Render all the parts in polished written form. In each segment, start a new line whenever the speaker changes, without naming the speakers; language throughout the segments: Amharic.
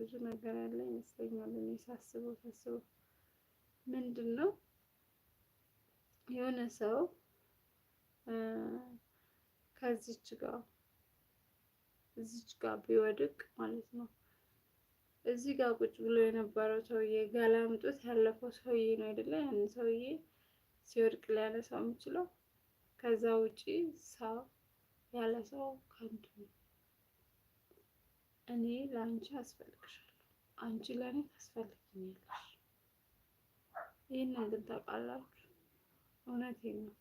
ብዙ ነገር ያለ ይመስለኛል። እኔ ሳስበው ምንድን ነው የሆነ ሰው ከዚች ጋር ቢወድቅ ማለት ነው እዚህ ጋር ቁጭ ብሎ የነበረው ሰውዬ ገላምጦት ያለፈው ሰውዬ ነው አይደለ? ያን ሰውዬ ሲወድቅ ሊያነሳው የሚችለው። ከዛ ውጪ ሰው ያለ ሰው ከንቱ ነው። እኔ ለአንቺ አስፈልግሻለሁ፣ አንቺ ለእኔ ታስፈልጊኛለሽ። ይህንን ግን ታውቃላችሁ? እውነቴን ነው።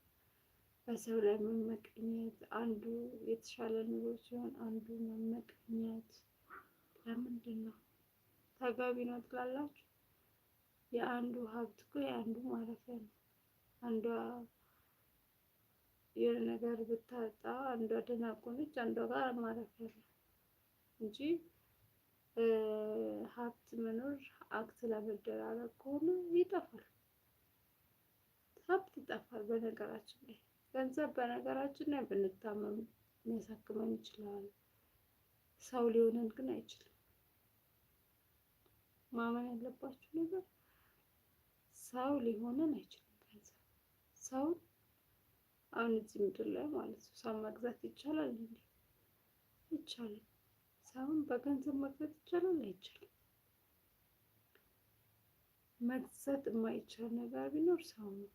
በሰው ላይ መመቀኘት፣ አንዱ የተሻለ ኑሮ ሲሆን አንዱ መመቀኘት ለምንድን ነው? ተገቢ ነው ትላላችሁ? የአንዱ ሀብት እኮ የአንዱ ማረፊያ ነው። አንዷ የሆነ ነገር ብታጣ አንዷ ደህና ከሆነች አንዷ ጋር ማረፊያ ነው እንጂ ሀብት መኖር አክት ለመደራረግ ከሆነ ይጠፋል። ሀብት ይጠፋል። በነገራችን ላይ ገንዘብ በነገራችን ላይ ብንታመም ሊያሳክመን ይችላል። ሰው ሊሆነን ግን አይችልም። ማመን ያለባችሁ ነገር ሰው ሊሆነን አይችልም። ገንዘብ ሰው አሁን እዚህ ምድር ላይ ማለት ነው ሰው መግዛት ይቻላል እንዴ? ይቻላል። ሰውን በገንዘብ መግዛት ይቻላል? አይቻልም። መግዛት የማይቻል ነገር ቢኖር ሰው ነው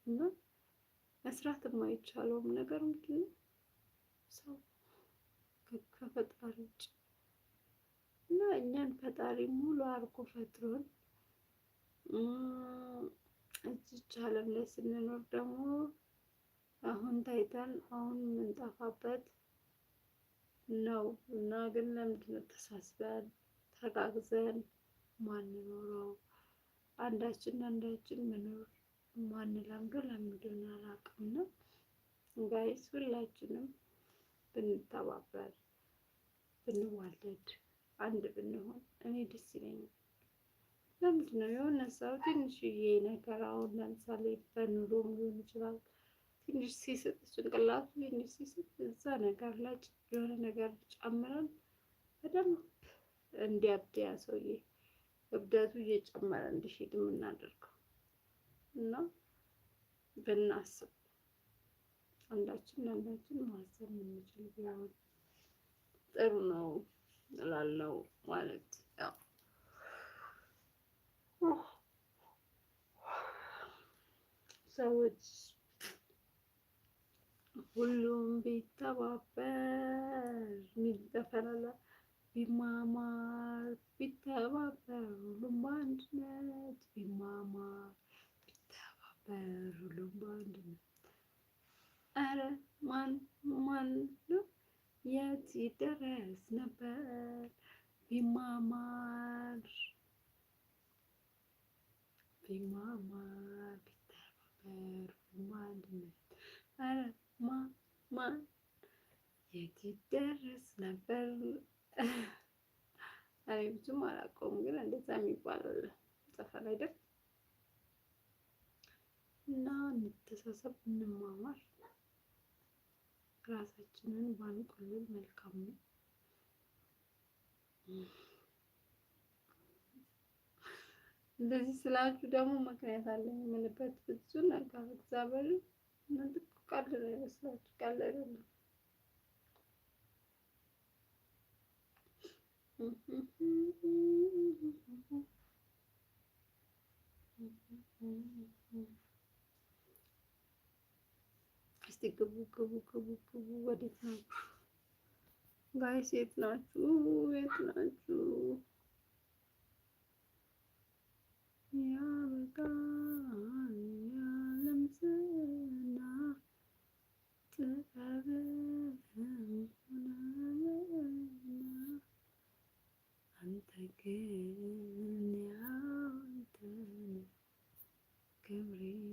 እና መስራት የማይቻለውም ነገር ምንድን ነው? ሰው ከፈጣሪ ውጭ እና እኛን ፈጣሪ ሙሉ አድርጎ ፈጥሮን እዚች ዓለም ላይ ስንኖር ደግሞ አሁን ታይተን አሁን የምንጠፋበት ነው እና ግን ለምንድን ነው ተሳስበን ተጋግዘን ማንኖረው? አንዳችን መኖር ማንለምደው ለምንድን ነው አላውቅም። እና ጋይስ ሁላችንም ብንተባበር ብንዋደድ አንድ ብንሆን እኔ ደስ ይለኛል። ለምንድን ነው የሆነ ሰው ትንሽዬ ነገር አሁን ለምሳሌ በኑሮም ሊሆን ይችላል ትንሽ ሲስጥ ጭንቅላቱ ትንሽ ሲስጥ እዛ ነገር ላይ የሆነ ነገር ጨምረን በደንብ እንዲያብድ ያ ሰውዬ እብደቱ እየጨመረ እንዲሄድ የምናደርገው እና ብናስብ አንዳችን ለአንዳችን ማሰብ የምንችል ቢሆን ጥሩ ነው እላለሁ። ማለት ያው ሰዎች ሁሉም ቢተባበር ሚተፈላላ ቢማማር ቢተባበር ሁሉም በአንድነት ቢማማር ቢተባበር ሁሉም በአንድነት አረ ማን ነው የት ይደረስ ነበር ቢማማር ቢተባበር ሁሉም በአንድነት አረ ማን የት ይደረስ ነበር። እኔ ብዙም አላውቀውም ግን እንደዛ የሚባል ዘፈን አይደል? እና እንተሳሰብ፣ እንማማር፣ ራሳችንን ባንቆልል መልካም ነው። እንደዚህ ስላችሁ ደግሞ ምክንያት አለኝ የምልበት ብዙ ነገር እግዚአብሔርን እናንተ ቀልድ አይመስላችሁ፣ ቀልድ አይደለም። እስቲ ግቡ። ወዴት ናችሁ ጋይስ? የት ናችሁ? ያበቃል የዓለም ዝና ጥበብ አንተ ግን ያንተ ክብሬን